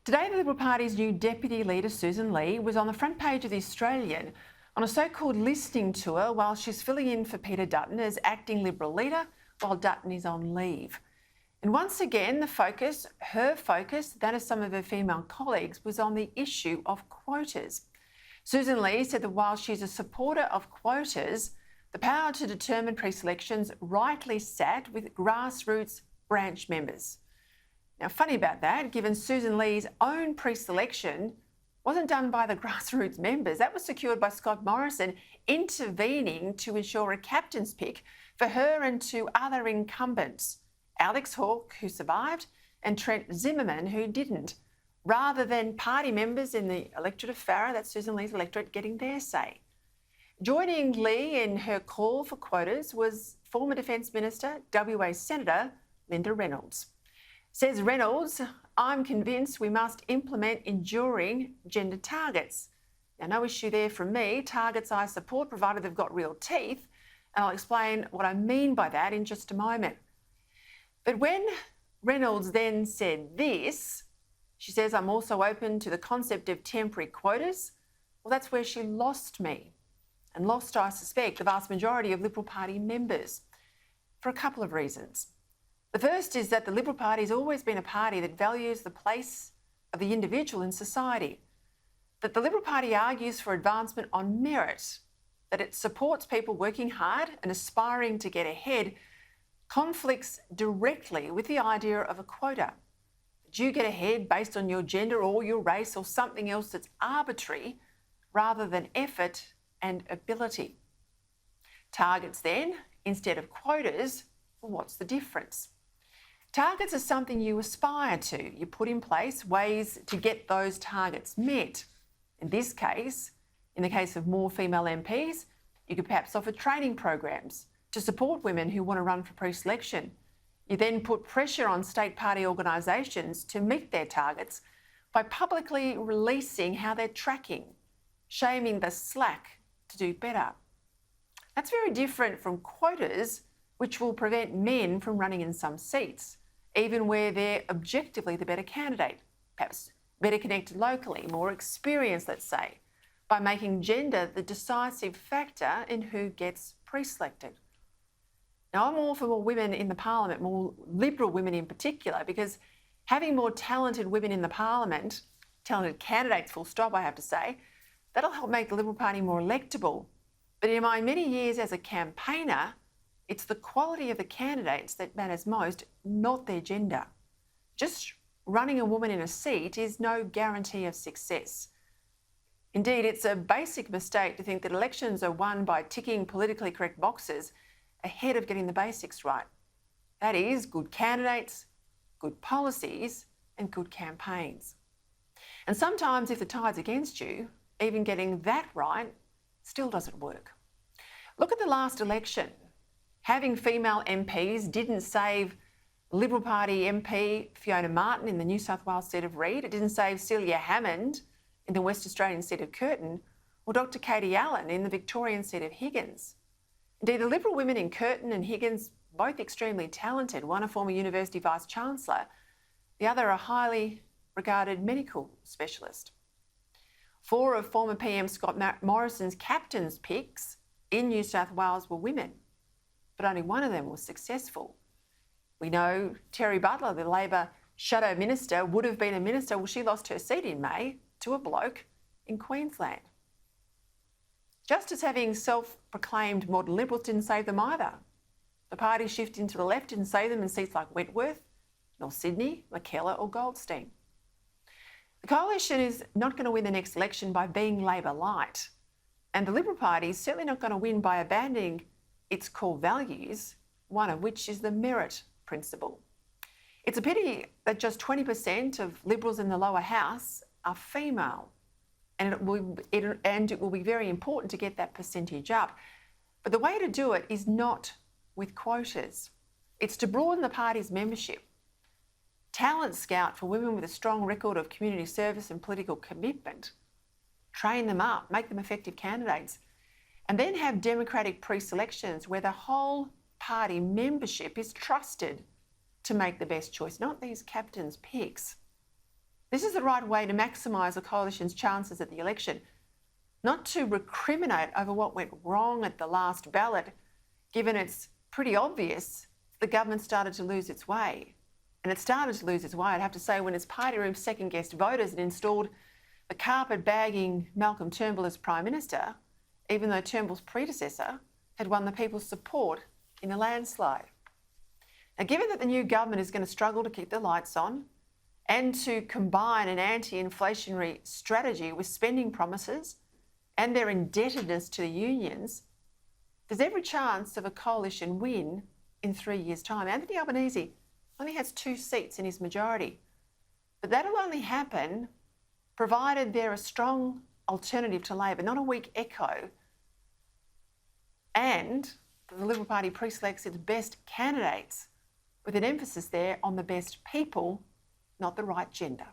Today, the Liberal Party's new deputy leader, Sussan was on the front page of The Australian on a so-called listening tour while she's filling in for Peter Dutton as acting Liberal leader while Dutton is on leave. And once again, her focus, that of some of her female colleagues, was on the issue of quotas. Sussan said that while she's a supporter of quotas, the power to determine pre-selections rightly sat with grassroots branch members. Now, funny about that, given Sussan's own pre-selection wasn't done by the grassroots members. That was secured by Scott Morrison intervening to ensure a captain's pick for her and two other incumbents, Alex Hawke, who survived, and Trent Zimmerman, who didn't, rather than party members in the electorate of Farrer, that's Sussan's electorate, getting their say. Joining Lee in her call for quotas was former Defence Minister, WA Senator Linda Reynolds. Says Reynolds, "I'm convinced we must implement enduring gender targets." Now, no issue there from me. Targets I support, provided they've got real teeth, and I'll explain what I mean by that in just a moment. But when Reynolds then said this, she says, "I'm also open to the concept of temporary quotas." Well, that's where she lost me, and lost, I suspect, the vast majority of Liberal Party members, for a couple of reasons. The first is that the Liberal Party has always been a party that values the place of the individual in society, that the Liberal Party argues for advancement on merit, that it supports people working hard and aspiring to get ahead, conflicts directly with the idea of a quota. That you get ahead based on your gender or your race or something else that's arbitrary rather than effort and ability. Targets then, instead of quotas, well, what's the difference? Targets are something you aspire to. You put in place ways to get those targets met. In this case, in the case of more female MPs, you could perhaps offer training programs to support women who want to run for pre-selection. You then put pressure on state party organisations to meet their targets by publicly releasing how they're tracking, shaming the slack to do better. That's very different from quotas, which will prevent men from running in some seats, even where they're objectively the better candidate, perhaps better connected locally, more experienced, let's say, by making gender the decisive factor in who gets pre-selected. Now, I'm all for more women in the parliament, more Liberal women in particular, because having more talented women in the parliament, talented candidates full stop, I have to say, that'll help make the Liberal Party more electable. But in my many years as a campaigner, it's the quality of the candidates that matters most, not their gender. Just running a woman in a seat is no guarantee of success. Indeed, it's a basic mistake to think that elections are won by ticking politically correct boxes ahead of getting the basics right. That is, good candidates, good policies, and good campaigns. And sometimes if the tide's against you, even getting that right still doesn't work. Look at the last election. Having female MPs didn't save Liberal Party MP Fiona Martin in the New South Wales seat of Reid. It didn't save Celia Hammond in the West Australian seat of Curtin, or Dr Katie Allen in the Victorian seat of Higgins. Indeed, the Liberal women in Curtin and Higgins, both extremely talented, one a former university vice-chancellor, the other a highly regarded medical specialist. 4 of former PM Scott Morrison's captain's picks in New South Wales were women, but only one of them was successful. We know Terry Butler, the Labor shadow minister, would have been a minister. Well, she lost her seat in May to a bloke in Queensland. Just as having self-proclaimed modern Liberals didn't save them either. The party shifting to the left didn't save them in seats like Wentworth, nor Sydney, McKellar or Goldstein. The coalition is not going to win the next election by being Labor light, and the Liberal Party is certainly not going to win by abandoning its core values, one of which is the merit principle. It's a pity that just 20% of Liberals in the lower house are female, and it will be very important to get that percentage up. But the way to do it is not with quotas. It's to broaden the party's membership, talent scout for women with a strong record of community service and political commitment, train them up, make them effective candidates, and then have democratic pre-selections where the whole party membership is trusted to make the best choice, not these captain's picks. This is the right way to maximise the coalition's chances at the election, not to recriminate over what went wrong at the last ballot, given it's pretty obvious the government started to lose its way. And it started to lose its way, I'd have to say, when its party room second-guessed voters and installed the carpet-bagging Malcolm Turnbull as Prime Minister, even though Turnbull's predecessor had won the people's support in a landslide. Now, given that the new government is going to struggle to keep the lights on and to combine an anti-inflationary strategy with spending promises and their indebtedness to the unions, there's every chance of a coalition win in 3 years' time. Anthony Albanese only has 2 seats in his majority, but that'll only happen provided they're a strong alternative to Labor, not a weak echo, and the Liberal Party preselects its best candidates, with an emphasis there on the best people, not the right gender.